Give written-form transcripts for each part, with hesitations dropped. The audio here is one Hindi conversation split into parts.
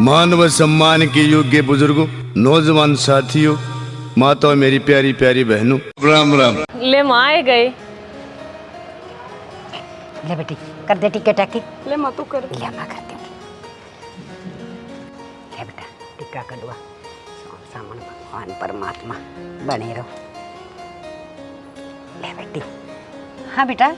मान व सम्मान के योग्य बुजुर्गों, नौजवान साथियों, माताओं, मेरी प्यारी प्यारी बहनों, राम राम। ले माँ आए गए। ले बेटी कर दे टिक्के टाकी। ले माँ तू कर। ले माँ कर दूंगी। ले बेटा टिक्का कड़वा सामन भगवान परमात्मा बने रहो। ले बेटी। हाँ बेटा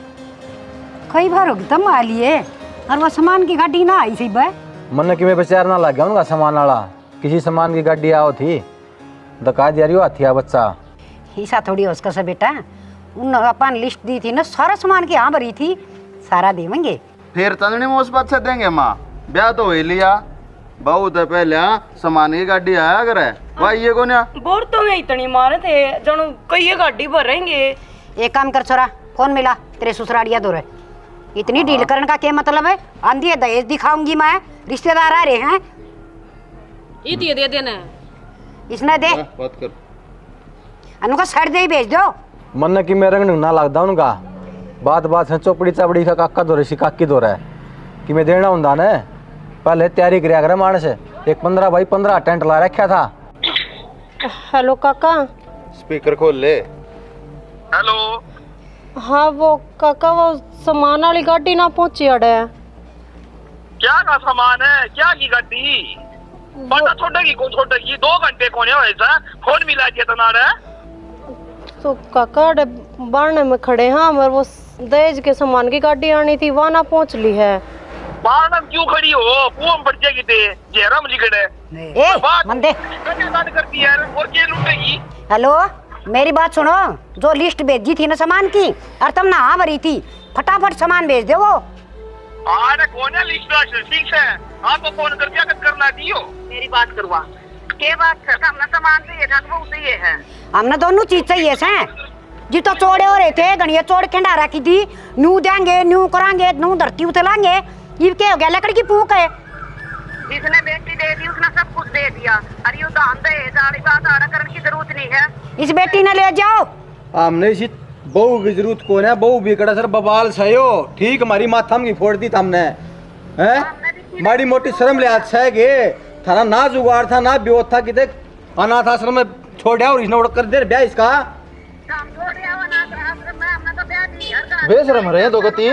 कई बार होगी तब आ लिए और वो सामान की गाड़ी ना आई सी बे। मन कि मैं बेचार ना लग गया उनका सामान वाला किसी सामान की गाड़ी आओ थी दका दिया रही थी बच्चा हिस्सा थोड़ी हो उसका से बेटा। उन अपन लिस्ट दी थी ना सारा सामान की यहाँ भरी थी सारा देवेंगे। फिर तंदनी में उस बात से देंगे माँ। ब्याह तो हो ही लिया बहुत है पहले सामान की गाड़ी आया अगर है भाई ये कौन है बोर तो में इतनी मारे थे जनो कई ये गाड़ी भरेंगे। एक काम कर छोरा फोन मिला तेरे ससुरालिया दो रे। इतनी डील करने का क्या मतलब है। आंधी है दहेज दिखाऊंगी मैं रिश्तेदार आ रहे हैं। ये दे देना इसने दे बात कर अनु का साइड दे ही भेज दो। मन कि मेरे रंग ना लगता उनका बात बात है चौपड़ी चापड़ी का काका दो रही काकी दो रहा है कि मैं देना हूं ना पहले तैयारी कराया करे मानस एक 15 बाई 15 टेंट ला रखा था। हेलो काका। स्पीकर खोल ले। हेलो हाँ वो काका वो सामान वाली गाड़ी ना पहुंची अड़े। क्या का सामान है क्या की गाड़ी पता छोड़ेगी कौन छोड़ेगी 2 घंटे कौन है वैसा फोन मिला दिया तो ना तो काका अड़े बारने में खड़े हैं हम और वो दहेज के सामान की गाड़ी आनी थी वहाँ ना पहुंच ली है। बारह क्यों खड़ी हो कुआं पड़ जाएगी ते जहरा मुझे खड़े ए मंदे करती है और के लूटेगी। हेलो मेरी बात सुनो जो लिस्ट भेजी थी ना सामान की और तुम ना हाँ भरी थी फटाफट सामान भेज दे वो। अरे कौन है लिस्ट ठीक है आपको फोन कर क्या करना दियो मेरी बात करवा के बात कर हमने सामान चाहिए था वो चाहिए है हमने दोनों चीज चाहिए से जी तो चौड़े हो रहे थे गणिया चौड़ खंडा रखी थी न्यू देंगे न्यू करांगे न्यू धरती उतलांगे ये क्या हो गया लकड़ी की फूक है। जिसने बेटी दे दी उसने सब कुछ दे दिया अरे ये दान दे दाड़ी बात आड़ा करने की जरूरत नहीं है। इस बेटी ने ले जाओ हमने इसी बहू की जरूरत कौन है बहू बिगड़ा सर बबाल सयो ठीक हमारी माथा में फोड़ दी हमने हैं माड़ी मोटी शर्म ले आज है गे थाना ना जुगाड़ था ना ब्योत था कि देख अनाथ आश्रम में छोड़ा और इसने उड़ कर दे ब्याह इसका बेशरम रहे दो गति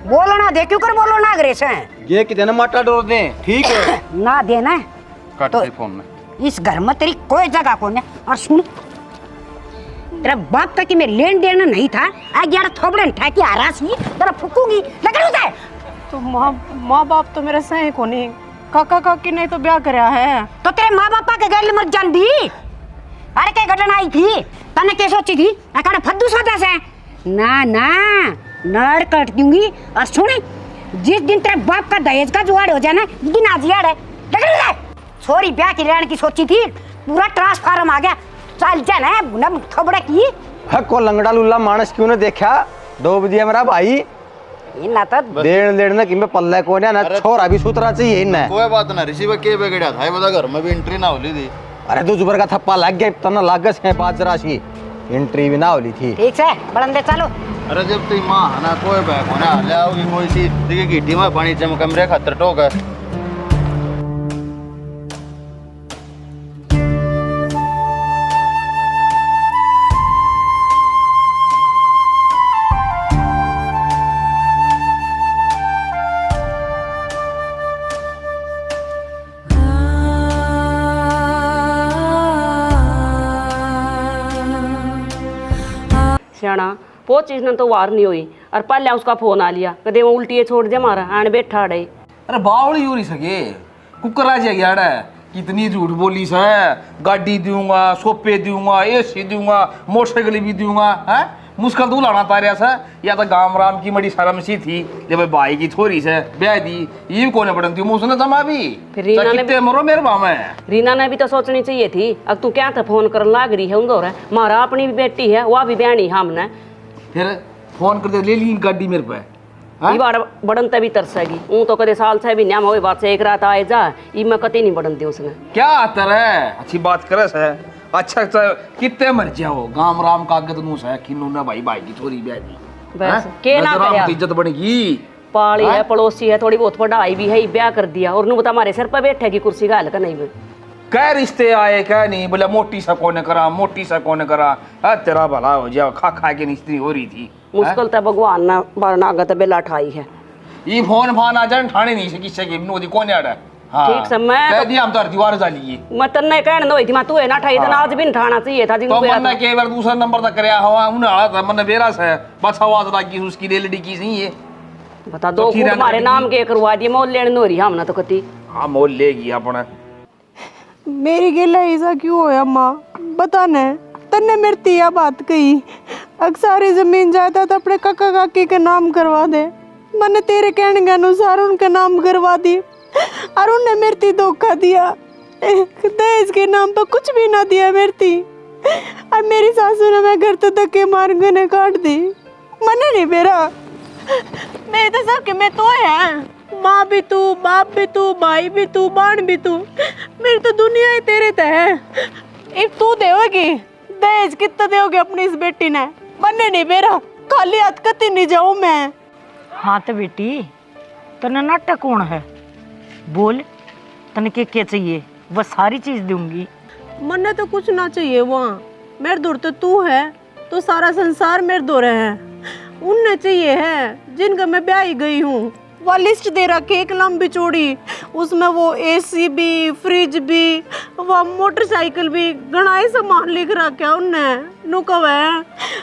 बोलो ना दे क्यों कर बोलो ना अग्रेस है ये कितने माटा डोर दे ठीक है ना देना काट तो दे फोन में। इस घर में तेरी कोई जगह कौन है। और सुन तेरा बाप का कि मैं लेन देन नहीं था आ ग्यारह थोबड़े ठा के आरासी तेरा फूकूंगी लकड़ी उसे। तो माँ बाप तो मेरे सही को नहीं काका काकी ने तो ब्याह कराया है तो तेरे माँ बापा के घर मत जान दी। अरे क्या घटना आई थी तने क्या सोची थी अकाड़ा फद्दू सोचा से ना ना नर कट दूंगी। और सुन जिस दिन तेरे बाप का दहेज का जुगाड़ हो जाए ना दिन आज यार है छोरी ब्याह की रहने की सोची थी पूरा ट्रांसफार्म आ गया चल जाना है बुना थोबड़ा की है को लंगड़ा लुल्ला मानस क्यों ने देखा डूब दिया मेरा भाई ये ना तो देड़ लेने कि मैं पल्ले को ना छोरा भी सूतरा चाहिए इन्हें कोई बात ना रिसीवर के बिगड़ा था बता घर में भी एंट्री ना होली थी। अरे तू जुबर का थप्पा लग गया तना लागस है बात जरा सी एंट्री भी ना होली थी ठीक है बड़ंदे चलो। अरे जब तुम माँ है ना कोई बैग होना ले आओगी कोई सी देखिए गिट्टी में पानी चम कमरे खतर टोक है। सियाना वो चीज ने तो वार नहीं हुई और पहले उसका फोन आ लिया कदे वो उल्टी छोड़ दे मारा आने बैठा अड़े। अरे बावली हो रही सके कुकर आ जाएगी अड़ा कितनी झूठ बोली सा गाड़ी दूंगा सोफे दूंगा एसी दूंगा मोटरसाइकिल भी दूंगा है मुश्किल तो लाना तारिया सा या तो गांव राम की मड़ी शर्म सी थी जब भाई की छोरी से ब्याह दी ये कोने पड़न थी मुझने जमा भी फिर रीना ने कितने मरो मेरे बाम है रीना ने भी तो सोचनी चाहिए थी अब तू क्या था फोन कर लाग रही है उनको मारा अपनी भी बेटी है वह भी ब्यानी हमने फिर फोन कर दे ले ली गाड़ी मेरे पे ई बार बड़न तभी तरसेगी ऊ तो कदे साल से भी न्याम होए बात से एक रात आए जा ई मैं कति नहीं बड़न दी उसने क्या आता है अच्छी बात करे है अच्छा अच्छा कितने मर जाओ गांव राम कागज नूस है किन्नू ना भाई भाई की छोरी ब्याह दी बस के ना राम करया की इज्जत बनेगी पाली है, पड़ोसी है, थोड़ी बहुत पढ़ाई भी है, ब्याह कर दिया और नू बता हमारे सर पर बैठेगी कुर्सी का हल्का नहीं में। क्या रिश्ते आए क्या नहीं, बोला मोटी सा कौन करा, मोटी सा कौन करा। तेरा भला हो जाओ, खा खा के निस्त्री हो रही थी। मुश्किल तो भगवान ना बारना आगत बेला ठाई है। ये फोन फान आ जाए ठाणे नहीं से किससे की नोदी कौन आड़ा। हाँ ठीक से मैं कह दिया हम तो दीवार जाली मैं तन्ने कहने दो थी मैं तू है ना ठाई तना आज भी ठाना चाहिए था तो मन के बार दूसरा नंबर तक करया हुआ उन्हें आला था मन बेरा से बस आवाज लागी उसकी रेलडी की सही है। बता दो हमारे नाम के करवा दिए मोल लेने नोरी हमने तो कती। हां मोल लेगी अपने मेरी गेला ऐसा क्यों होया माँ बता न तन्ने मेरी तिया बात कही अग सारी जमीन जायदाद अपने काका काकी के नाम करवा दे। मैंने तेरे कहने के अनुसार उनका नाम करवा दी और उनने मेरे ती धोखा दिया। दहेज के नाम पर कुछ भी ना दिया मेरे ती। अब मेरी सासू ने मैं घर तो धक्के मार गने काट दी। मने नहीं मेरा मेरे तो सब के मैं तो है माँ भी तू, बाप भी तू, भाई भी तू, बहन भी तू, मेरी तो दुनिया ही तेरे ते है। एक तू देगी दहेज कितना दोगे अपनी इस बेटी ने? बनने नहीं मेरा खाली हाथ कती नहीं जाऊं मैं। हाँ तो बेटी तने नाटक कौन है बोल, तने क्या चाहिए वह सारी चीज दूंगी। मन्ने तो कुछ ना चाहिए वहाँ, मेरे दूर तो तू है तो सारा संसार मेरे दूर है। उनने चाहिए है जिनका मैं ब्याही गई हूँ। वह लिस्ट दे रखी एक लंबी चौड़ी, उसमें वो एसी भी, फ्रिज भी, वह मोटरसाइकिल भी, घना ही सामान लिख रखा उनने। नुकव है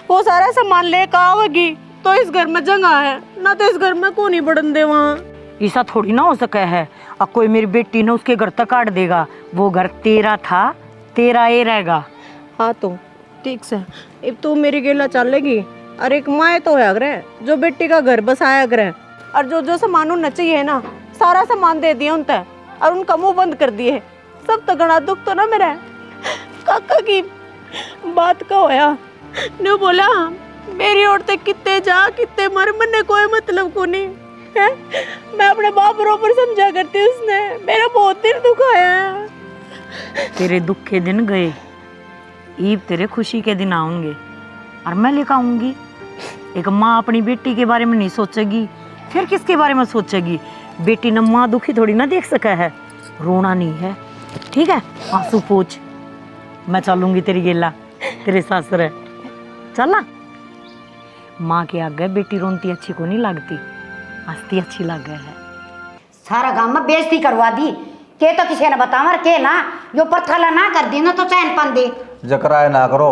वो सारा सामान लेकर आवेगी तो इस घर में जगह है ना, तो इस घर में कौन ही बढ़न दे वहाँ। ऐसा थोड़ी ना हो सका है अब कोई मेरी बेटी ने उसके घर तक काट देगा। वो घर तेरा था, तेरा ये रहेगा। हाँ तो ठीक से अब तू मेरी गेला चलेगी और एक माँ तो है अगर जो बेटी का घर बसाया अगर और जो जो सामान उन्हें चाहिए ना सारा सामान दे दिया उनते और उनका मुंह बंद कर दिए। सब तो घना दुख तो ना मेरा काका की बात का होया ने बोला मेरी औरतें कितने जा कितने मर मरने कोई मतलब को नहीं है। मैं अपने बाप बरोबर समझा करती उसने मेरा बहुत दिल दुखाया। तेरे दुख के दिन गए, ईब तेरे खुशी के दिन आऊंगे और मैं लेकर आऊंगी। एक माँ अपनी बेटी के बारे में नहीं सोचेगी फिर किसके बारे में सोचेगी। बेटी ने माँ दुखी थोड़ी ना देख सका है, रोना नहीं है ठीक है, आंसू पोछ। मैं चलूंगी तेरी गेला तेरे सासुर चलना। माँ के आगे बेटी रोनती अच्छी को नहीं लगती, हंसती अच्छी लग गया है। सारा गांव में बेइज्जती करवा दी के तो किसी ने बतावा के ना जो पत्थला ना कर दी ना तो चैन पन दे। जकराए ना करो,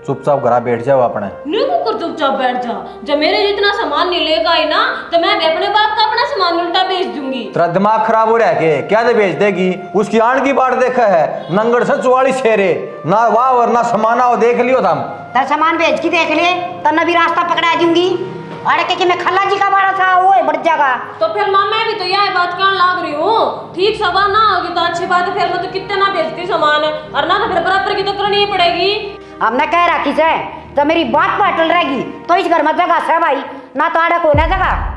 चुपचाप घर बैठ जाओ अपने। नहीं कुकर चुपचाप बैठ जा। जब मेरे जितना सामान नहीं लेगा आई ना तो मैं भी अपने बाप का अपना सामान उल्टा बेच दूंगी। तेरा दिमाग खराब हो रहा है के क्या दे बेच देगी? उसकी आंट की बाट देखा है नंगड़ से 44 शेरे ना वाह और ना समाना हो देख लियो तुम। तेरा सामान बेच के देख ले तन्ना भी रास्ता पकड़ा दूंगी। अरे के मैं खल्ला जी का बाड़ा था वो बढ़ जाएगा। तो फिर माँ मैं भी तो यह बात कहने लाग रही हूँ, ठीक सवा ना होगी तो अच्छी बात है। फिर मैं तो कितने ना बेचती सामान और ना तो फिर बराबर की तो करनी ही पड़ेगी। हमने कह रखी से तो मेरी बात पाटल रहेगी तो इस घर में जगह से भाई ना तो आड़े को ना जगह।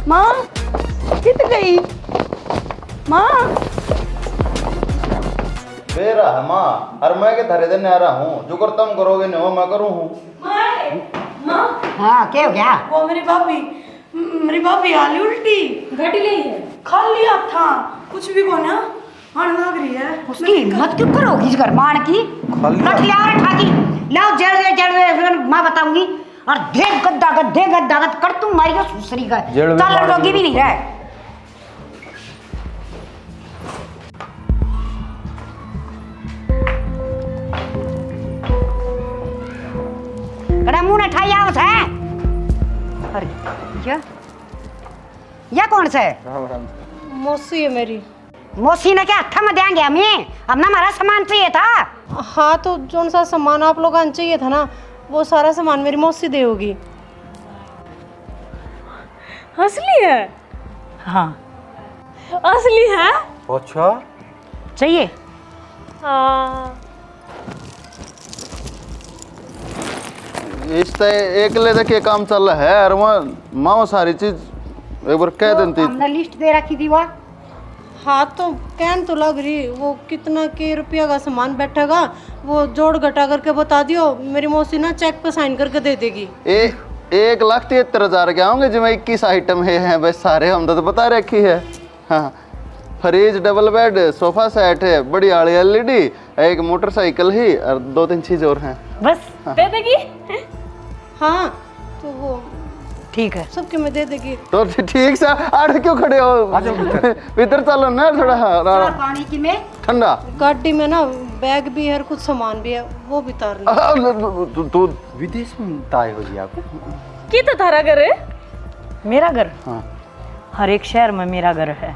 माँ कित गई माँ? बेरा है माँ और मैं के धरे देने आ रहा हूँ, जो कर तुम करोगे नहीं वो मैं करूँ हूँ। हाँ क्या हो गया? वो मेरी भाभी आली उल्टी घटी गई है, खा लिया था कुछ भी को ना आने लग रही है। उसकी हिम्मत क्यों करोगी इस घर मान की? कठियार ठाकी लाओ जड़ दे मैं बताऊंगी। और दे गद्दा गद कर तू मारी सुसरी का जेल में चल मार जोगी भी नहीं रहे। कड़ा मुंह ने ठाई आवत है। अरे या कौन सा है? मौसी है मेरी। मौसी ने क्या हथा में देंगे हमें? हम ना हमारा सामान चाहिए था। हाँ तो जोन सा सामान आप लोग आना चाहिए था ना, वो सारा सामान मेरी मौसी देगी। असली है? हाँ असली है? अच्छा चाहिए? हाँ इस एक ले देखिए काम चल रहा है, और माँ सारी चीज एक बार कह देती। हमने लिस्ट दे रखी थी वह। हाँ तो कहन तो लग रही, वो कितना के रुपया का सामान बैठेगा वो जोड़ घटा करके बता दियो, मेरी मौसी ना चेक पे साइन करके दे देगी। 1,73,000 के आऊंगे जिसमें 21 आइटम है बस सारे, हम तो बता रखी है। हाँ fridge, double bed, sofa set है, बड़ी वाली LED, एक मोटरसाइकिल ही और 2-3 चीज और हैं। बस दे देगी? हाँ तो वो ठीक है। सबके में दे देगी। तो ठीक सा आड़ क्यों खड़े हो? भीतर चलो ना थोड़ा पानी की में ठंडा। गाड़ी में ना बैग भी है और कुछ सामान भी है, वो भी तार लो। तू विदेश में ताय हो जी आपको? की तो थारा घर है? मेरा घर? हाँ। हर एक शहर में मेरा घर है,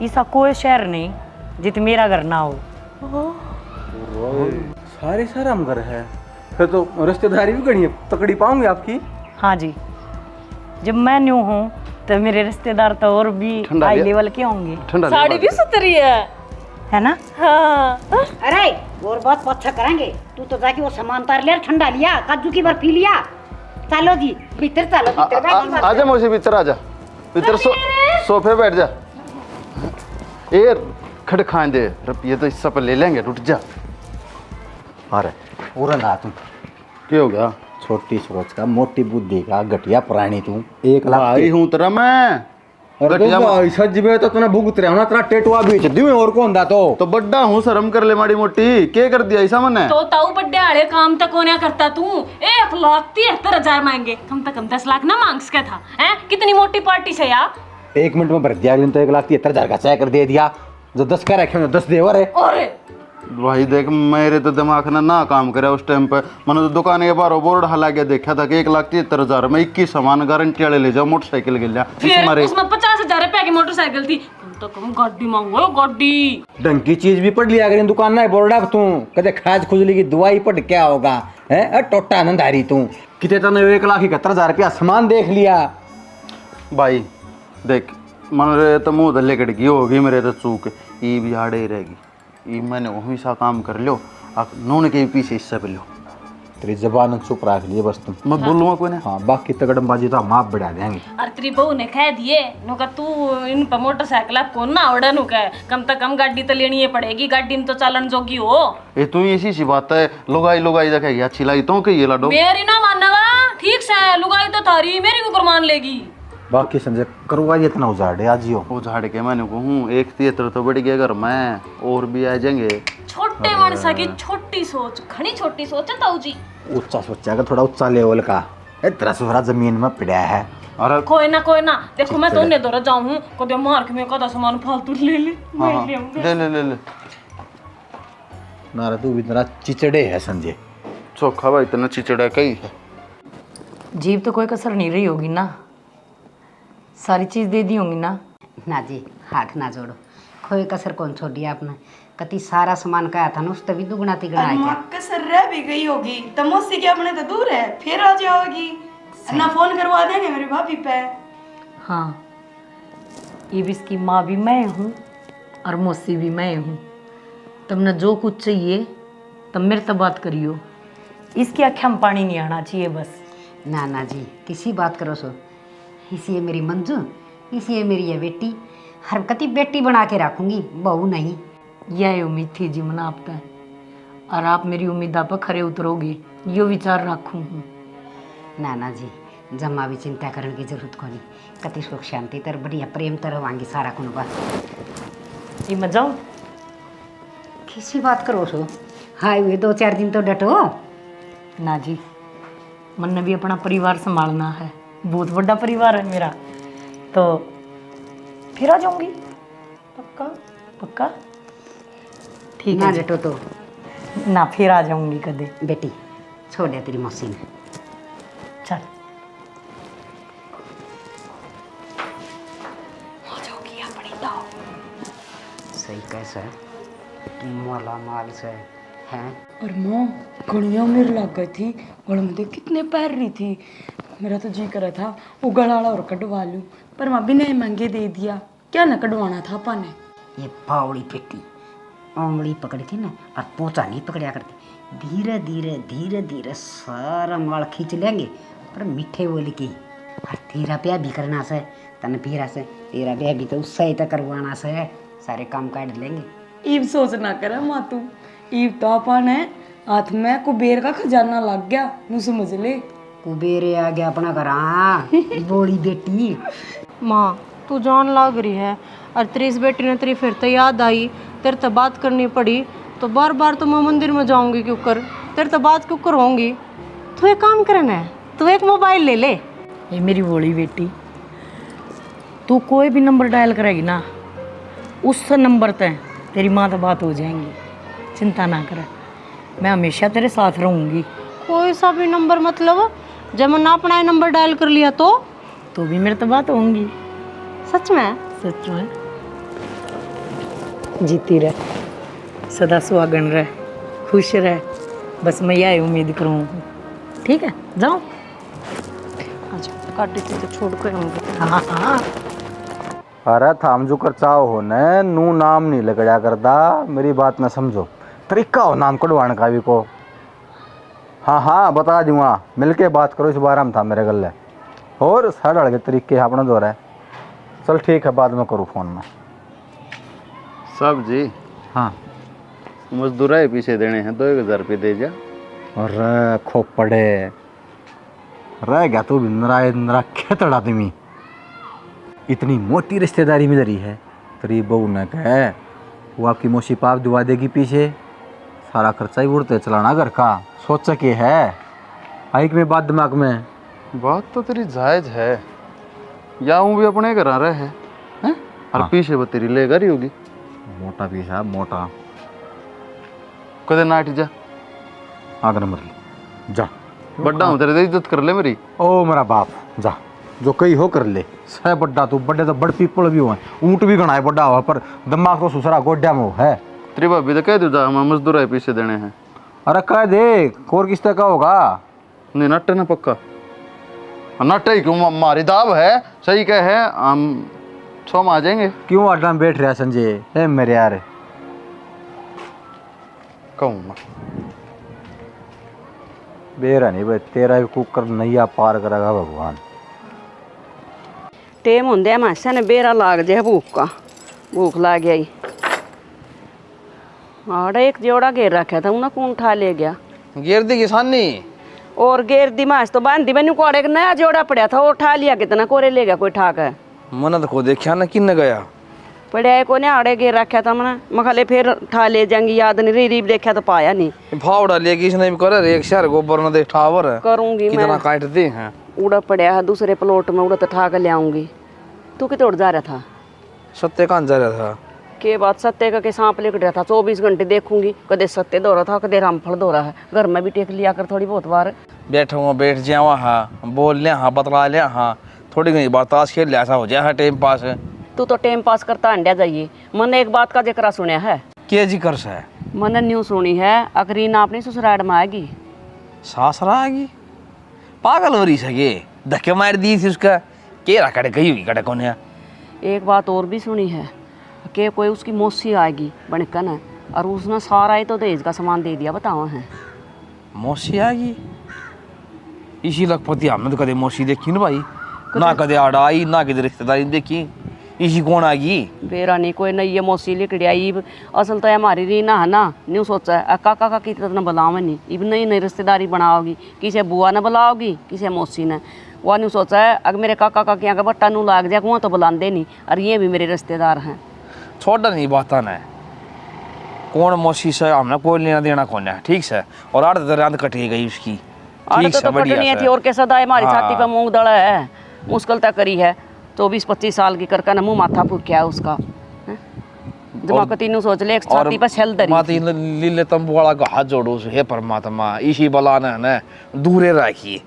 ऐसा कोई शहर नहीं जित मेरा घर ना हो। सारे सारा हम घर है, फिर तो रिश्तेदारी भी गणी तकड़ी पाऊंगी आपकी। हाँ जी, जब मैं न्यू हूँ तो मेरे रिश्तेदार तो और भी ठंडा हाई लिया। लेवल के होंगे, ठंडा साड़ी भी सुतरी है ना? हाँ अरे और बहुत अच्छा करेंगे। तू तो जाके वो सामान तार लिया, ठंडा लिया, काजू की बर्फी लिया। चलो जी भीतर चलो, भीतर बैठ। आजा मौसी भीतर आजा, भीतर सोफे बैठ जा। ये खड़ खान दे रुपये तो इस पर ले लेंगे, रुट जा। अरे पूरा ना तुम क्या हो गया? छोटी सोच का, मोटी बुद्धि का, घटिया प्राणी तू। 1 लाख भाई हूँ तेरा मैं। ऐसा जिबे तो तूने भुगत रहा ना, तेरा टेटुआ बेच दियो और कौन दा तो बड्डा हूँ, शर्म कर ले माड़ी मोटी। क्या कर दिया ऐसा मैंने? तो ताऊ बड्डे आड़े काम तक कोन्या करता तू? 1,73,000 मांगे, कम से कम 10 लाख ना मांग सके था? हैं कितनी मोटी पार्टी से यार। 1 मिनट में भर दिया, तो 1,73,000 का चाय कर दे दिया। जो 10 का रखे 10 दे और अरे भाई देख मेरे तो दिमाग ना काम करे उस टाइम पे। मैंने तो दुकान के बाहर बोर्ड हला के देखा था कि 1,73,000 में 21 सामान गारंटी वाले ले जाओ, मोटरसाइकिल के लिया। फिर उसमें 50,000 रुपए की मोटरसाइकिल थी, कम तो कम गाड़ी मांगो गाड़ी। ढंग की चीज भी पढ़ लिया अगर दुकान ना बोर्ड आप तू कदे खाज खुजली की दवाई पढ़ क्या होगा है? टोटा आनंदारी तू कितने तने 1,71,000 रुपया सामान देख लिया। भाई देख मेरे तो मुँह दल्ले कटगी होगी, मेरे तो चूक ये भी आड़े ही रहेगी। ये मैंने वही सा काम कर लो, आप नून के पीछे हिस्सा पे लो। तेरी जबान चुप रख लिए बस तुम। मैं बोलूँगा कोई ना। हाँ बाकी तगड़मबाजी तो हम आप बढ़ा देंगे। अरे तेरी बहू ने कह दिए नु का तू इन पर मोटरसाइकिल कौन ना आवड़ा नु का, कम से कम गाड़ी तो लेनी ही पड़ेगी, गाड़ी में तो चालन जोगी हो। ये तू ऐसी सी बात है, लुगाई देखेगी अच्छी लगी तो कि ये लाडो मेरी ना मानवा ठीक से, लुगाई तो थारी मेरी को मान लेगी। बाकी संजय करवा ये इतना उजाड़े आजियो वो झाड़ के मैंने कहूँ 1,73 तो बढ़ गया घर में, और भी आ जाएंगे। छोटे मनसा की छोटी सोच, घनी छोटी सोच है ताऊ जी। ऊंचा सोचा का, थोड़ा ऊंचा लेवल का। तेरा सुहरा जमीन में पड़ा है। अरे कोई ना देखो मैं तो उन्हें दौरा जाऊँ कदे मार के मैं कदा सामान फालतू ले ले हाँ, मैं ले आऊंगी। ले नारा तू इतना चिचड़े है संजय। चोखा भाई इतना चिचड़ा कहीं है। जीव तो कोई कसर नहीं रही होगी ना, सारी चीज दे दी होंगी ना? ना जी हाथ ना जोड़ो, कोई कसर कौन छोड़ दिया आपने। कति सारा सामान का था ना, उस तभी दुगना तिगना है क्या। कसर रह भी गई होगी तो मौसी के अपने तो दूर है, फिर आ जाओगी ना, फोन करवा देंगे मेरी भाभी पे। हाँ ये भी इसकी माँ भी मैं हूँ और मौसी भी मैं हूँ, तुमने जो कुछ चाहिए तब मेरे से बात करियो, इसकी आँखें में पानी नहीं आना चाहिए बस। ना जी किसी बात करो सो, इसी है मेरी मंजू, इसी है मेरी ये बेटी, हर कति बेटी बना के रखूंगी, बहू नहीं। यह उम्मीद थी जी मना आपका, और आप मेरी उम्मीद पर खरे उतरोगे यो विचार रखूँ हूँ। ना जी जमा भी चिंता करने की जरूरत को नहीं, कति सुख शांति तर बढ़िया प्रेम तर वांगी सारा कुन बात। ये मैं जाऊँ? किसी बात करो सो, हाय हुए 2-4 दिन तो डटो। ना जी मन ने भी अपना परिवार संभालना है, बहुत बड़ा परिवार है मेरा, तो फिर आ जाऊंगी। पक्का पक्का ठीक ना है जटो तो ना, फिर आ जाऊंगी कदे। बेटी छोड़ दे तेरी मौसी ने। चल सही कैसे मोला माल से हैं। और माँ घड़ियाँ मेरे लग गई थी, गले में देख कितने पैर रही थी। मेरा तो जी करा था वो गड़ाड़ा और कटवा लूँ, पर माँ भी नहीं महंगे दे दिया। क्या ना कटवाना था अपा ने। ये पावड़ी बेटी उंगली पकड़ के ना और पोचा नहीं पकड़िया करती, धीरे धीरे धीरे धीरे सारा माल खींच लेंगे पर मीठे बोल के। और तेरा ब्याह भी करना से तन पीरा से, तेरा ब्याह भी तो उससे ही तो करवाना से, सारे काम काट लेंगे। ईब सोच ना करे माँ तू, ईब तो अपा ने हाथ में कुबेर का खजाना लग गया, नू समझ ले। कुबेरे आ गया अपना घर बोली बेटी। माँ तू जान लाग रही है, और तेरी इस बेटी ने तेरी फिर तो याद आई, तेरे तो बात करनी पड़ी, तो बार बार तो मैं मंदिर में जाऊंगी क्यों कर, तेरे तो बात क्यों कर होंगी। तू एक काम करना है, तू एक मोबाइल ले ले। ये मेरी बोली बेटी, तू कोई भी नंबर डायल करेगी ना, उस नंबर तय तेरी माँ तो बात हो जाएंगी, चिंता ना कर, मैं हमेशा तेरे साथ रहूँगी। कोई सा भी नंबर मतलब, जब मैंने अपना नंबर डायल कर लिया तो भी मेरे तो बात होंगी। सच में? सच में। जीती रह, सदा सुहागन रह, खुश रह, बस मैं यही उम्मीद करूँ। ठीक है जाओ। अच्छा काटी थी तो छोड़ कर आऊँगी। हाँ हाँ अरे थाम जो कर चाहो हो न, नू नाम नहीं लगड़ा करता, मेरी बात न समझो, तरीका हो नाम कटवाने का भी को। हाँ हाँ बता दूंगा, मिलके बात करो इस बारे में था मेरे गले, और साढ़े के तरीके अपना दो रहा है। चल ठीक है, बाद में करूँ फ़ोन में। साहब जी हाँ मजदूरा ही पीछे देने हैं, 2000 रुपये दे जा। अरे खो पड़े रह गया तू भी नरा खेतड़ा तुम्हें, इतनी मोटी रिश्तेदारी मिल रही है। तेरी बहू ने कहे वो आपकी मौसी पाप दुआ देगी, पीछे सारा खर्चा ही उड़ते चलाना घर का, सोच के है आई कि में बात दिमाग में। बात तो तेरी जायज है, या हूँ भी अपने घर आ रहे हैं और हाँ। पीछे वो तेरी ले रही होगी। मोटा पीछा मोटा कदे नाट जा आगे नंबर ले जा, बड्डा हूँ तेरे, इज्जत कर ले मेरी। ओ मेरा बाप जा, जो कही हो कर ले। सह बड्डा तू, बड्डे तो बड़ पीपल भी हुए, ऊँट भी गणा है बड्डा हुआ, पर दिमाग तो सुसरा गोड्या में है। तेरी भाभी तो कह दो जा, हम मजदूरा ही पीछे देने हैं। अरे कह दे कोर किस्ते का होगा। नहीं नट ना पक्का, नट ही क्यों, हमारी दाब है, सही कह है, हम 100 में आ जाएंगे। क्यों अड्डा में बैठ रहा संजय, है मेरे यार कहूँ मैं बेरा नहीं भाई, तेरा भी कुकर नैया पार करेगा भगवान। टेम होंदे मासा ने बेरा लाग जाए भूख लाग गई। आड़ा एक जोड़ा घेर रखा था, उन्हें कौन उठा ले गया। घेर दी किसानी और घेर दी मास तो बांधी मैंने कोड़े एक नया जोड़ा पड़ा था, वो उठा लिया, कितना कोरे ले गया कोई ठाक है। मन को देखा ना किन गया पड़े को ने आड़े घेर रखा था मैंने, मखाले फिर उठा ले जाएंगी, याद नहीं रीब देखा तो पाया नहीं। फावड़ा लेगी इसने भी करे, एक शहर गोबर न दे ठावर करूंगी कितना मैं, काट दे हैं। उड़ा पड़ा है दूसरे प्लॉट में, उड़ा तो ठा कर ले आऊंगी। तू कितने उड़ जा रहा था? सत्य कहाँ जा रहा था? के बात सत्य का के सांप लेकर रहा था, 24 घंटे देखूंगी, कदे सत्य दो रहा था, कदे रामफल दो रहा है। घर में भी टेक लिया कर थोड़ी बहुत बार। बैठूंगा बैठ जावा हाँ, बोल लिया हाँ, बतला लिया हाँ, थोड़ी घनी बात ताश खेल लिया, ऐसा हो जाए टाइम पास है। तू तो टाइम पास करता अंडा जाइए। मैंने एक बात का जिक्र सुना है। के जिक्र से? मैंने न्यूज सुनी है, अकरीना अपनी ससुराल में आएगी। सासरा आएगी? पागल हो रही सके, धक्के मार दी थी उसका, केरा कड़े कही हुई कड़े कौन है। एक बात और भी सुनी है कि कोई उसकी मौसी आएगी बनकन है, और उसने सारा ही तो दहेज का सामान दे दिया, बताओ है। मौसी आएगी? इसी लखपति हमने तो कदे मौसी देखी ना भाई, ना कदे आड़ा आई, ना कदे रिश्तेदारी देखी, इसी कौन आएगी? बेरा नहीं कोई नहीं, ये मौसी लिकड़ी आई। असल तो हमारी रीना है ना, न्यू सोचा है काका का की तरह बुलावे नहीं, इब नई नई रिश्तेदारी बनाओगी, किसे बुआ ने बुलाओगी, किसे मौसी ने। वह न्यू सोचा है अगर मेरे काका का क्या बट्टा नू लाग जाए, वहाँ तो बुलाते नहीं, और ये भी मेरे रिश्तेदार हैं। छोड़ा नहीं बात ना, कौन मौसी से हमने कोई लेना देना कौन है, ठीक से। और आठ दरांत कटी गई उसकी, आड़े ठीक तो से बढ़िया पटनी से। थी और के सदा हमारी हाँ। छाती पे मूंग दड़ा है, मुश्किल तक करी है 24-25 साल की करका ना मुंह माथा फूक्या उसका हैं? दिमाग तीनों सोच ले, एक छाती पे छल दरी माती लीले तंबू वाला का हाथ जोड़ो हे परमात्मा, इसी बला ने दूरे रखिए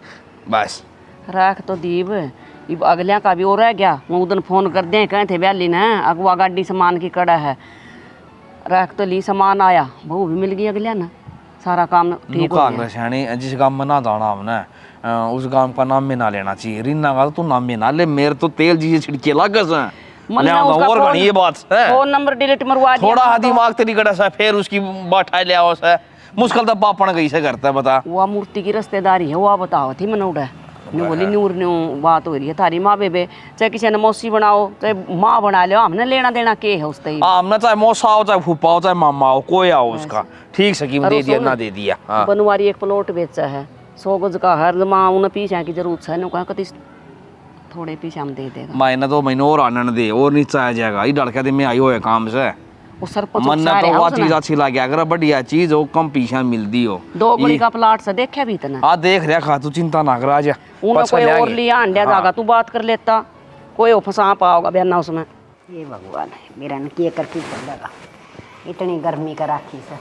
बस। राख तो दीब इब अगलिया का भी हो रह गया, वो उदन फोन कर दे कहे थे ब्याली ने अगवा गाड़ी सामान की कड़ा है, राख तो ली सामान आया, बहू भी मिल गई अगलिया ना, सारा काम ठीक हो गया। श्याणी जिस गांव में ना जाना हमने उस गांव का नाम में ना लेना चाहिए। रीना का तो नाम में ना ले, मेरे तो तेल जी छिड़के लागस है। मन में उसका और फोन- ये बात है फोन नंबर डिलीट मरवा दिया थोड़ा तो। दिमाग तेरी कड़ा सा फिर उसकी बैठा लिया हो सा मुश्किल तो पापण गई से करता है बता। वो मूर्ति की रिश्तेदारी है, वो बताओ थी मन उड़ा न्यू बोली नूर न्यू बात हो रही है थारी माँ बेबे, चाहे किसी ने मौसी बनाओ चाहे माँ बना लो, हमने लेना देना के है उससे। हमने चाहे मौसा हो चाहे फूफा हो चाहे मामा हो कोई आओ उसका ठीक से कीमत दे दिया ना दे दिया। हाँ। बनवारी एक प्लॉट बेचा है 100 गज का, हर माँ उन्हें पीछे की जरूरत है, कहा कति थोड़े पीछे हम दे देगा। मैंने तो महीने और आने दे और नीचे आ जाएगा, ये डरके दिन में आई हो काम से वो सरपंच मन उकसा तो रहा वो उसने। चीज अच्छी लग गया अगर बढ़िया चीज हो कम पीछे मिलती हो। 2 गली का प्लाट से देखा भी इतना, हाँ देख रहा खा तू चिंता ना कर आजा उन्हें कोई और लिया अंडा जागा तू बात कर लेता, कोई फंसा पाओगा बयाना उसमें। ये भगवान है मेरा न किए करके लगा, इतनी गर्मी का राखी से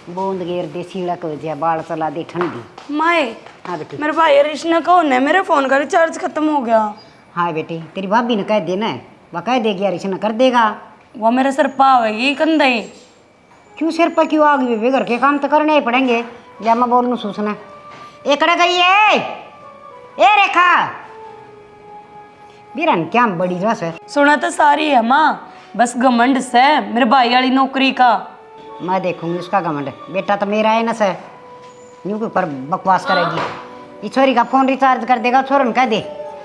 बूंद गेर दे सीढ़क हो जाए बाल चला दे ठंडी। माए हाँ बेटी। मेरे भाई हरीश ने कौन है, मेरे फोन का रिचार्ज खत्म हो गया। हाँ बेटी तेरी भाभी ने कह देना है, वह कह देगी यार इसने कर देगा। वो मेरे सर पावेगी कंधई। क्यों सिर पर क्यों आग भी घर के काम तो करने ही पड़ेंगे। या मैं बोलूँ सूचना एकड़ा गई है ए रेखा बीरन क्या बड़ी रस है। सुना तो सारी है माँ, बस घमंड से मेरे भाई वाली नौकरी का। मैं देखूंगी उसका घमंड, बेटा तो मेरा है ना सर, यूं के ऊपर बकवास करेगी। ये छोरी का फोन रिचार्ज कर देगा, छोरन कह दे।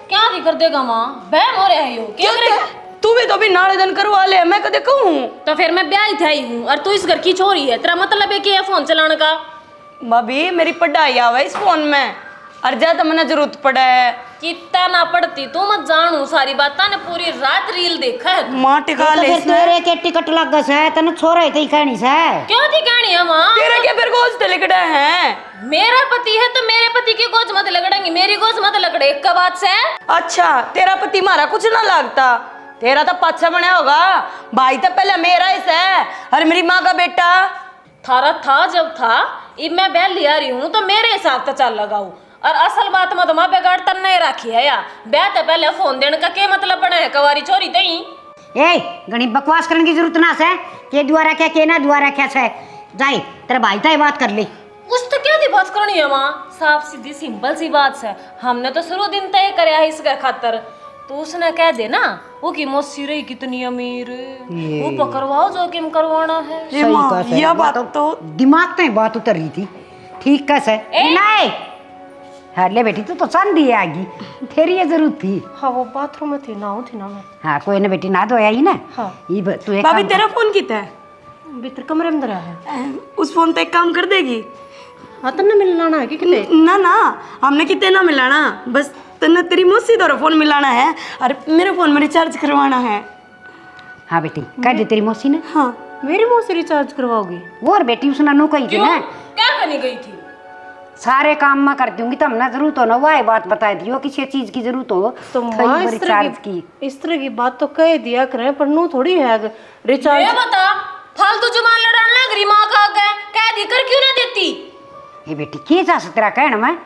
क्या दी कर देगा माँ, बहम हो रहा है यो क्या करेगा? तू भी तो भी नाले दिन करवा ले, मैं कदे कहूँ। तो फिर मैं ब्याह ही आई हूँ और तू इस घर की छोरी है, तेरा मतलब है कि ये फोन चलाने का? भाभी मेरी पढ़ाई आवा इस फोन में, और ज्यादा मैंने जरूरत पड़ा है। कितना ना पड़ती तू मत जानू सारी बात ने पूरी रात रील देखा है तू। माँ टिका ले फिर इसमें। तेरे के टिकट लग गए है, तेने छोरा ही थी कहनी से। क्यों थी कहनी है माँ? तेरे क्या फिर गोज ते लिखड़ा है? मेरा पति है तो मेरे पति की गोज मत लगड़ेंगी, मेरी गोज मत लगड़े एक का बात से। अच्छा तेरा पति मारा कुछ ना लगता, तेरा तो पाछा बना होगा, भाई तो पहले मेरा ही है, और मेरी माँ का बेटा। थारा था जब था, अब मैं बैल लिया रही हूँ तो मेरे हिसाब से चल लगाऊ। और असल बात में तो माँ बेगाड़ तन नहीं रखी है या ब्याह तो पहले फोन देने का क्या मतलब बना है, कवारी छोरी तई। ए गणी बकवास करने की जरूरत ना से, के द्वारा क्या के ना द्वारा क्या से, जाई तेरे भाई ताई बात कर ली। उस तो क्या दी बात करनी है माँ, साफ सीधी सिंपल सी बात है, हमने तो शुरू दिन तय कराया है इसके खातर, तो उसने कह दे ना वो की मौसी रही कितनी अमीर, वो पकड़वाओ जो किम करवाना है। ये माँ, यह बात तो दिमाग में बात उतर रही थी ठीक कैसे नहीं। हाँ ले बेटी तू तो चांदी आगी, तेरी ये जरूरत थी। हाँ वो बाथरूम में थी ना, थी ना मैं। हाँ कोई ना बेटी ना धोया ही ना। हाँ। ये तू एक भाभी काम तेरा फोन कितना है? भीतर कमरे में धरा है। उस फोन तो एक काम कर देगी। हाँ तन्ने मिलाना है कि कितने? ना ना हमने कितने ना मिलाना, बस तन्ने तेरी मौसी द्वारा फोन मिलाना है और मेरे फोन में रिचार्ज करवाना है। हाँ बेटी कह दे तेरी मौसी ने। हाँ मेरी मौसी रिचार्ज करवाओगी? और बेटी उसने नो कही थी ना क्या करने गई थी? सारे काम मैं कर दूंगी, तब ना जरूरत हो ना वह बात बता दियो, किसी चीज की जरूरत हो तो माँ इस तरह की बात तो कह दिया करे, पर नू थोड़ी है रिचार्ज। ये बता फालतू जुबान लड़ाने लग रही माँ का आगे, कह दी कर क्यों ना देती? ये बेटी के जा तेरा कहना मैं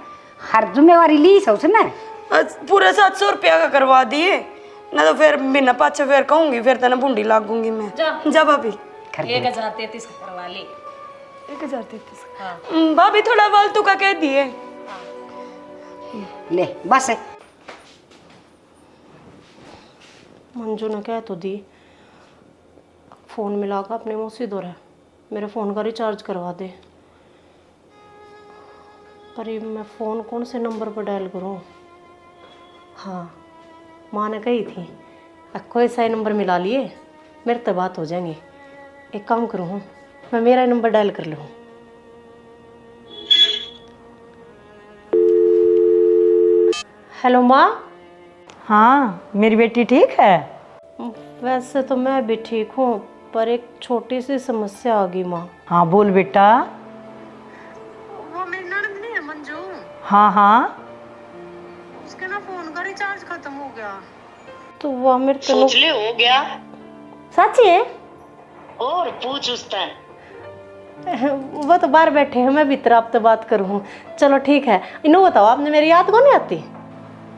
हर जिम्मेवारी ली है उसने। पूरे 700 रुपया का करवा दिए ना, तो फिर बिना पाछे फिर कहूंगी, फिर तेना बूंदी लागूंगी मैं। जा भाभी 1033 का करवा ले। 1033 भाभी थोड़ा फालतू का कह दिए। ले बस मंजू ने कह तो दी फोन मिलाकर अपने मौसी द्वारा मेरे फ़ोन का रिचार्ज करवा दे, पर ये मैं फ़ोन कौन से नंबर पर डायल करूं? हाँ माँ ने कही थी कोई सा नंबर मिला लिए मेरे तो बात हो जाएंगी। एक काम करूँ मैं मेरा नंबर डायल कर लूँ। हेलो माँ। हाँ मेरी बेटी ठीक है? वैसे तो मैं भी ठीक हूँ, पर एक छोटी सी समस्या आ गई माँ। हाँ बोल बेटा। वो मेरी ननद नहीं है मंजू? हाँ हाँ उसके ना फोन का रिचार्ज खत्म हो गया। तो वो मेरे सोच ले हो गया सच है। और पूछ उससे। वो तो बाहर बैठे हैं, मैं भीतर आपसे बात करूँ। चलो ठीक है। इन्हों बताओ, आपने मेरी याद को नहीं आती?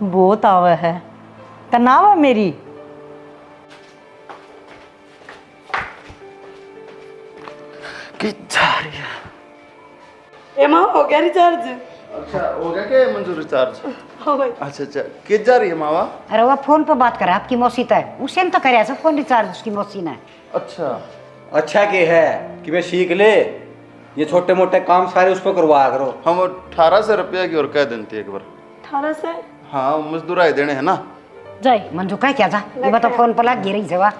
बहुत आवा है कनावा मेरी। माँ हो गया रिचार्ज? अच्छा हो गया क्या मंजूर रिचार्ज? हो गई। अच्छा अच्छा किस जा रही है मावा? अरे वो फोन पे बात कर रहा है आपकी मौसी तो है, उसे तो करे सब फोन रिचार्ज उसकी मौसी ने। अच्छा अच्छा के है कि मैं सीख ले, ये छोटे मोटे काम सारे उस पर करवाया करो। हम 1800 रुपया की और कह देती एक बार। 18 से? हाँ मजदूर आए देने है ना। जाई मंजू कह क्या था, ये बता फोन पर लग गिरी जवा।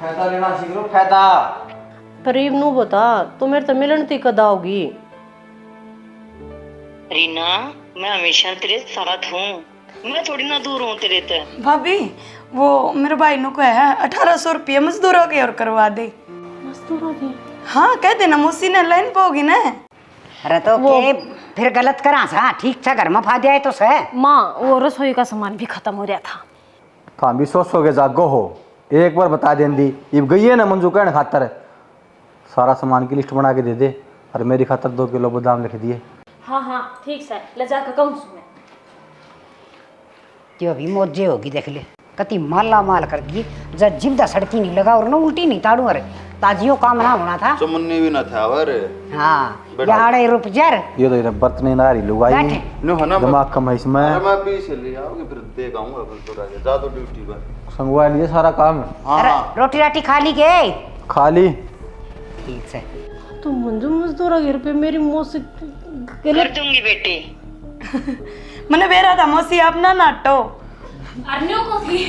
फायदा लेना सीख लो, फायदा। करीब नू बता, तो मेरे तो मिलन ती कदा होगी? रीना मैं हमेशा तेरे साथ हूँ, मैं थोड़ी ना दूर हूँ तेरे से। भाभी वो मेरे भाई नु को है 1800 रुपये मजदूरों के और करवा दे। मजदूरों की? हाँ कह देना, मौसी ने लाइन पे होगी ना। अरे तो के फिर गलत करा सा, ठीक था घर में फा दिया तो से। माँ वो रसोई का सामान भी खत्म हो रहा था। काम भी सोच के जागो हो, एक बार बता दें दी अब गई है ना मंजू कहने खातर सारा सामान की लिस्ट बना के दे दे, और मेरी खातर 2 किलो बादाम लिख दिए। हाँ हाँ ठीक से ले जाकर कहूँ मैं। जो अभी मौजे होगी देख ले, कति माला माल कर दी, जब जिब्दा सड़की नहीं लगा और ना उल्टी नहीं ताड़ू। अरे ताजियों काम ना होना था, चमुन्नी भी ना था अरे। हाँ याड़े रुप जर ये तो बर्त नहीं ना रही लुगाई बैठे। नो है ना दिमाग कम है इसमें। अरे मैं पीछे ले आओगे फिर देख आऊंगा फिर तो राजा जा तो ड्यूटी पर संगवा लिए सारा काम। हाँ अरे हाँ रोटी राटी खा ली के खाली ठीक से। तो मंजू मजदूर घर पे मेरी मौसी कर दूंगी बेटी। मैंने बेरा था मौसी आप ना नाटो। अन्यों को थी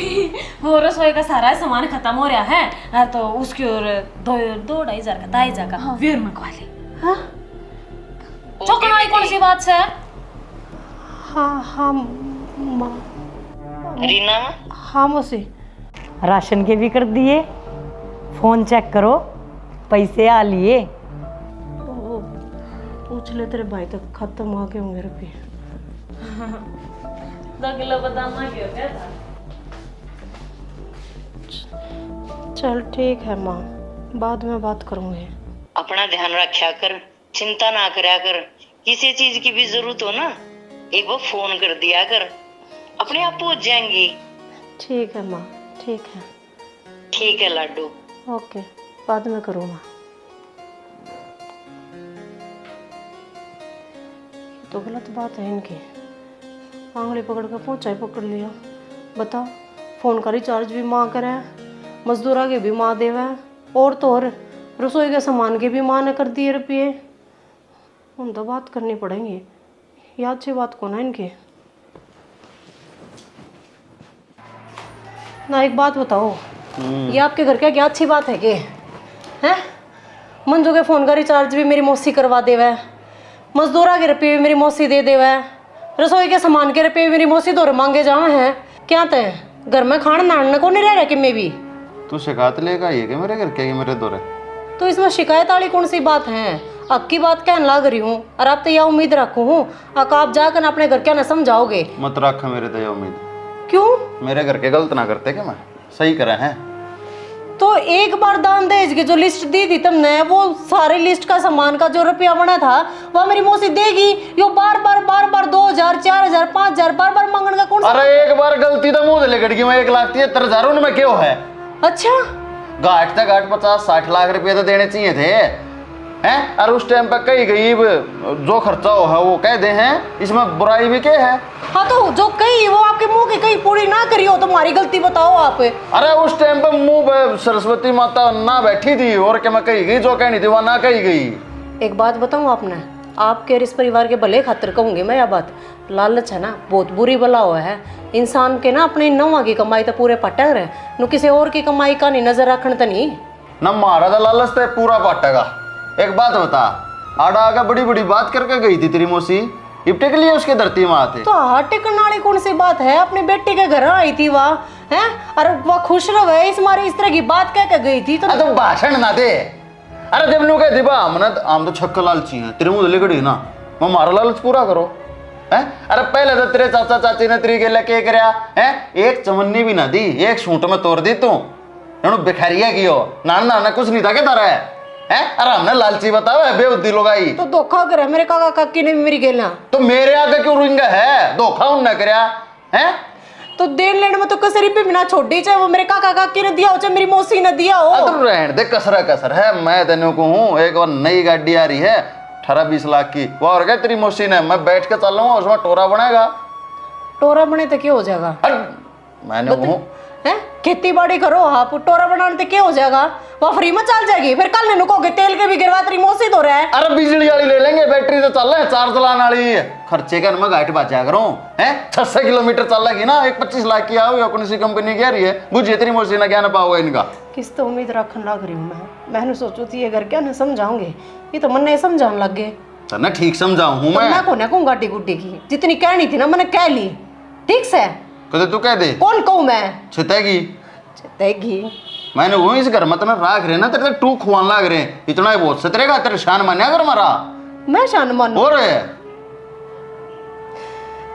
वो रसोई का सारा सामान खत्म हो रहा है, तो उसकी और 2-2.5 का 2.5 का वीर मंगवा ली। हाँ चौकना कौन सी बात से? हाँ हाँ माँ। रीना हाँ मौसी। राशन के भी कर दिए, फोन चेक करो, पैसे आ लिए। वो पूछ ले तेरे भाई तक खत्म आ गए होंगे रुपये। 2 किलो बादाम आ गया क्या था? चल ठीक है माँ, बाद में बात करूँगी। अपना ध्यान रखा कर, चिंता ना करया कर, किसी चीज की भी जरूरत हो ना एक बार फोन कर दिया कर, अपने आप पहुंच जाएंगी। ठीक है माँ, ठीक है। ठीक है लाडू। ओके बाद में करूँगा। तो गलत बात है इनकी, आंगली पकड़ कर पहुँचा ही पकड़ लिया। बताओ, फ़ोन का रिचार्ज भी माँ करे, मजदूरा के भी माँ देवे, और तो और रसोई के सामान के भी माँ ने कर दिए रुपये। उन तो बात करनी पड़ेंगी, ये अच्छी बात को ना इनकी। ना एक बात बताओ, ये आपके घर क्या क्या अच्छी बात है कि हैं? मंजू के फ़ोन का रिचार्ज भी मेरी मौसी करवा देवे, मजदूरा के रुपये भी मेरी मौसी दे देवे, रसोई के सामान के रुपये भी मेरी मौसी दौरे मांगे जाए हैं। क्या तय घर में खाना नाड़ने को नहीं रह रहा कि मैं भी? तू शिकायत लेगा ये कि मेरे घर के मेरे दौरे? तो इसमें शिकायत वाली कौन सी बात है? आपकी बात कहने लग रही हूँ, और आप तो यह उम्मीद रखू हूँ आप जाकर अपने घर क्या ना समझाओगे। मत रख मेरे तो ये उम्मीद। क्यों? मेरे घर के गलत ना करते क्या, मैं सही करा है। तो एक बार दान दहेज की जो लिस्ट दी थी तुमने, वो सारे लिस्ट का सामान का जो रुपया बना था वह मेरी मौसी देगी। यो बार बार 2000 4000 5000 बार मांगने का कौन सा? अरे एक बार गलती तो मुंह लेकर गई, मैं 1,73,000 उनमें क्यों है? अच्छा घाट तक 50-60 लाख रुपए तो देने चाहिए थे हैं? और उस टाइम पर कई गरीब जो खर्चा हो है वो कह दे हैं, इसमें बुराई भी क्या है? हाँ तो जो कही वो आपके मुंह की कहीं पूरी ना करी हो, तुम्हारी गलती बताओ आप। अरे उस टाइम पर मुंह पे सरस्वती माता ना बैठी थी, और क्या मैं कही गई जो कहनी थी वह ना कही गई। एक बात बताऊँ आपने, आपके और इस परिवार के भले खातिर कहूँगी मैं यह बात, लालच है ना बहुत बुरी बला हुआ है इंसान के ना। अपनी नौवा की कमाई तो पूरे पटक रहे नु, किसी और की कमाई का नहीं नजर रखने तो नहीं न मारा था लालच तो पूरा पाटेगा। एक बात बता, आड़ा आगे बड़ी बड़ी बात करके गई थी तेरी मौसी, इपटे के लिए उसके धरती में आते तो हाथ टेकने वाली कौन सी बात है? अपने बेटे के घर आई थी वह है, और वह खुश रहे इस मारे इस तरह की बात कह के गई थी। तो भाषण ना दे। अरे जब लोग कहते बा हम तो छक्का लालची है, तेरे मुंह लिखड़ी ना, मैं मारा लालच पूरा करो। हैं? अरे पहले तो तेरे चाचा चाची ने तेरी गेला के करया है, एक चमन्नी भी ना दी, एक सूट में तोड़ दी तू भिखारिया की हो, नाना नाना कुछ नहीं था क्या तारा है? अरे हमने लालची बताओ है बेबुद्धि लोग आई तो धोखा करे मेरे काका काकी ने भी मेरी गेला, तो मेरे आगे क्यों रुंगा है? धोखा उन्ना करया है? तो देन लेने में तो कसरी पे बिना छोड़ी, चाहे वो मेरे काका काकी ने दिया हो चाहे मेरी मौसी ने दिया हो। तो रहने दे, कसरा कसर है। मैं तेनों को हूँ, एक बार नई गाड़ी आ रही है 18-20 लाख की, वो और क्या तेरी मौसी ने, मैं बैठ के चल रहा हूँ, उसमें टोरा बनेगा। टोरा बने तो क्या हो जाएगा? मैंने हूँ खेती बाड़ी करो, हाँ टोरा बनाने तो क्या हो जाएगा? वो फ्री में चल जाएगी, फिर कल ने कहोगे तेल के भी गिरवा तेरी मौसी तो रहा है। अरे बिजली वाली ले लेंगे, बैटरी तो चल रहा है, चार्ज चलाने वाली खर्चे का मैं घाट बचा करूँ है। 600 किलोमीटर चल रही ना, एक 25 लाख की आओ कौन सी कंपनी की आ रही है, बुझे तेरी मौसी ना क्या ना पाओगे इनका। किस तो उम्मीद रखने लग रही हूँ मैंने सोचू थी ये घर क्या न समझाऊंगे, ये तो मन ने समझाने लग गए। तो ना ठीक समझाऊँ हूँ मैं को ना कहूँ गाड़ी गुड्डी की, जितनी कहनी थी ना मैंने कह ली, ठीक से। कहते तू कह दे, कौन कहूँ मैं? छितेगी छितेगी मैंने वो इस घर में राख रहे ना, तेरे टू खुआन लग रहे, इतना ही बहुत सतरेगा, तेरे शान मान्या कर मारा। मैं शान मानू हो रहे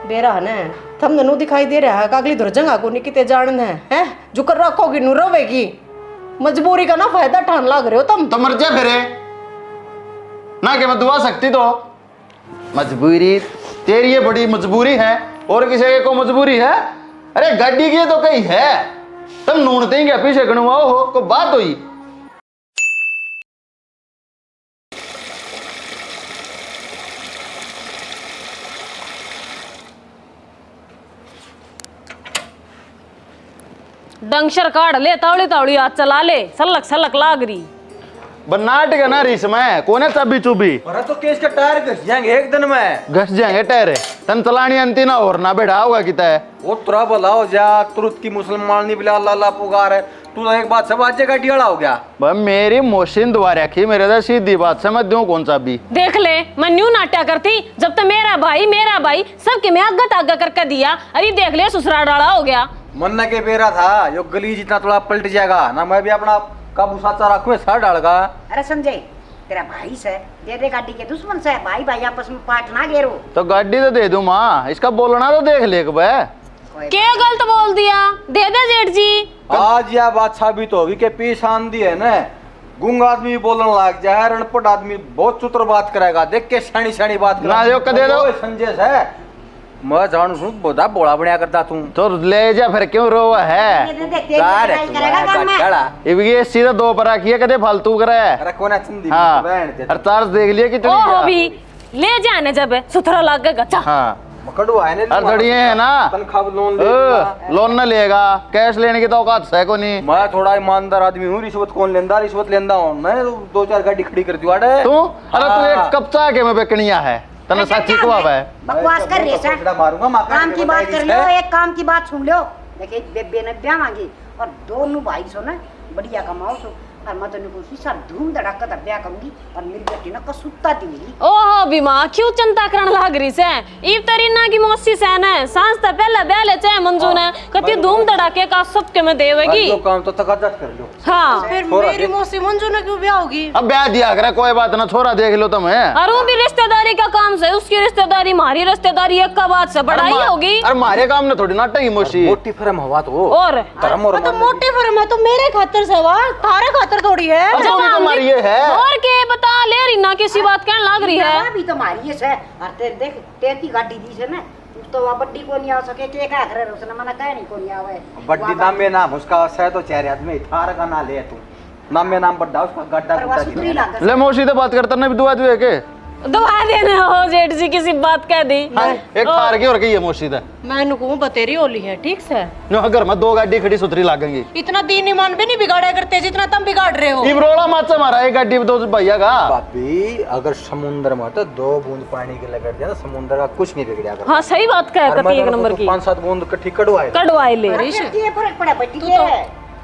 बेरा ने थमने नु दिखाई दे रहा है कि अगली दुर्जंगा को निकिते जान है जो कर रखोगी नु रोवेगी, मजबूरी का ना फायदा ठान लग रहे हो तुम। तो मर जा फिरे ना, कि मैं दुआ सकती तो मजबूरी तेरी ये बड़ी मजबूरी है, और किसी को मजबूरी है? अरे गाड़ी की तो कहीं है, तुम नून देंगे पीछे गणवाओ हो को बात हुई। डंगशर काढ़ ले, तावड़ी तावड़ी हाथ चला ले, सलक सलक लाग रही। बनाट का ना रिस में कोने चाबी चुबी, अरे तो केस के टायर घस जाएंगे एक दिन में, घस जाएंगे टायर, तन चलानी अंती ना और ना बैठा होगा किता है। वो तुरा बुलाओ जा, तुरंत की मुसलमान नहीं बिला अल्लाह पुकार है, तू तो एक बात सब आज जगह डियाड़ा हो गया। भाई मेरी मोशिन दुआ रखी, मेरे तो सीधी बात समझ दूं कौन सा भी। देख ले मैं न्यू नाट्या करती, जब तक मेरा भाई सबके मैं आगा तागा करके दिया, अरे देख ले ससुराल डाला हो गया। मन के बेरा था यो गली जितना थोड़ा पलट जाएगा ना, मैं भी अपना काबू साचा रखूं सर डालगा। अरे संजय तेरा भाई से दे दे गाड़ी के दुश्मन से, भाई भाई आपस में पाट ना घेरो। तो गाड़ी तो दे दूं माँ, इसका बोलना तो देख ले क्या गलत बोल दिया, दे दे जेठ जी। आज यह बात साबित होगी कि पीछ आंधी है ना, गूंगा आदमी बोलने लग जाए, रणपट आदमी बहुत चुतर बात करेगा, देख के सैनी सैनी बात ना जो कदे दो संजय है, मैं जानू सुन बोधा बोला बढ़िया करता तू तो ले जा, फिर क्यों रोवा है? ये सीधा दो पर रखिए, कदे फालतू करे। अरे कौन चंदी हाँ, और चार्ज देख लिया कितनी ओ भी ले जाने जब सुथरा लगेगा। हाँ कड़वा है ना, थोड़िए है ना, तनख्वाह लोन न लेगा, कैश लेने की तो औकात है को नहीं। मैं थोड़ा ईमानदार आदमी हूँ, रिश्वत कौन लेंदा, रिश्वत लेंदा हूँ मैं, 2-4 गाड़ी खड़ी कर दिया तू। अरे तू एक कब्जा के में बेकनिया है, तने सच्ची को है बकवास कर रहे हैं, मारूंगा काम की बात कर लो, एक काम की बात सुन लो। देखिए बेबे ने ब्याह मांगी और दोनों भाई सो ना बढ़िया कमाओ सो, और मैं तो कोशिश सब धूम धड़ाका तब ब्याह करूंगी, और मेरी बेटी ना कसुत्ता दूंगी। ओहो बीमा क्यों चिंता करण लाग रही से, इब तरीना की मौसी से ने सांस त पहले दे ले चाहे मंजू ने कति धूम धड़ाके का सबके में देवेगी। जो काम तो तकद्दस कर लो। हां फिर मेरी मौसी मंजू ने क्यों ब्याह होगी? अब ब्याह दिया करे, कोई बात ना, छोरा देख लो तुम है। और वो भी रिश्तेदारी का काम से, उसकी रिश्तेदारी हमारी रिश्तेदारी एक का बात से बढ़ाई होगी। अरे हमारे काम ने थोड़ी नाटक मौसी, मोटी फरम हवा तो और तो मोटी फर्म है तो मेरे खातिर से वा, थारे खातिर थोड़ी है। हमारी ये है और के बता ले रही ना किसी बात कहने लग रही है। अभी तो हमारी है, और तेरे देख तेती गाड़ी दी से ना, तो वहाँ बड्डी को नहीं आ सके, के का करे उसने मना कहे नहीं को नहीं आवे। बड्डी नाम में नाम उसका है तो चेहरे आदमी थार का ना ले तू, नाम में नाम बड्डा उसका गड्ढा गुड्डा दी। ले मौसी तो बात करता ना भी दुआ दुए के दवा देना हो जेठ जी किसी बात कह दी। एक थार की और की है मौसी दा, मैं नुकू बतेरी होली है, ठीक से नो घर में 2 गाड़ी खड़ी सुथरी लागेंगी। इतना दीन ईमान भी नहीं बिगाड़ा करते जितना तुम बिगाड़ रहे हो। इब्रोला माचा मारा एक गाड़ी में 2 भैया का। भाभी अगर समुद्र में तो 2 बूंद पानी के लग जाए ना, समुद्र का कुछ नहीं बिगड़ा। हाँ सही बात कह एक नंबर की, 5-7 बूंद इकट्ठी कड़वाए ले। फर्क पड़ा बड्डी तू तो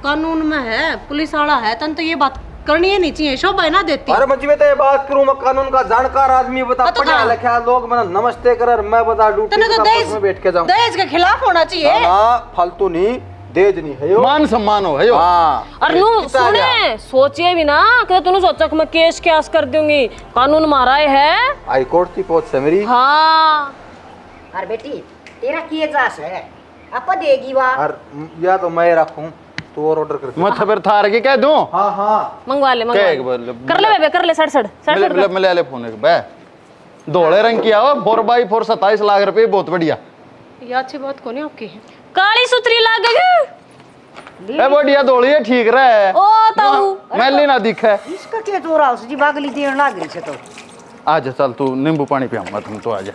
कानून में है, पुलिस वाला है, तन तो ये बात करनी है नहीं चाहिए, शोभा ना देती। अरे मुझे तो ये बात करूं, मैं कानून का जानकार आदमी बता, पढ़ा लिखा लोग मैंने नमस्ते कर, मैं बता ड्यूटी में बैठ के जाऊं। दहेज के खिलाफ होना चाहिए ना, फालतू नहीं, दहेज नहीं है यो, मान सम्मान हो है यो। हाँ और नू सुने सोचिए भी ना कि तूने सोचा कि मैं केस कैस कर दूंगी, कानून मारा है हाई कोर्ट की पहुंच से मेरी। हाँ और बेटी तेरा किए जास है आप देगी वा और या तो मैं रखूं तो और ऑर्डर कर मैं फिर थार के कह दूं हाँ हाँ मंगवा ले क्या एक मंगवा ले। बोल कर ले बेबे कर ले सड़ सड़ सड़ सड़ कर। मैं ले फोन एक बे धोले रंग की आओ 4x4 27 लाख रुपए बहुत बढ़िया। ये अच्छी बात कौन है आपकी? काली सुतरी लाग गई ए बढ़िया धोली है ठीक रहे ओ ताऊ मैली ना दिखे। इसका क्या चोरा उस जी बागली देन लाग रही से तो आज चल तू नींबू पानी पियाऊंगा तुम तो आजा।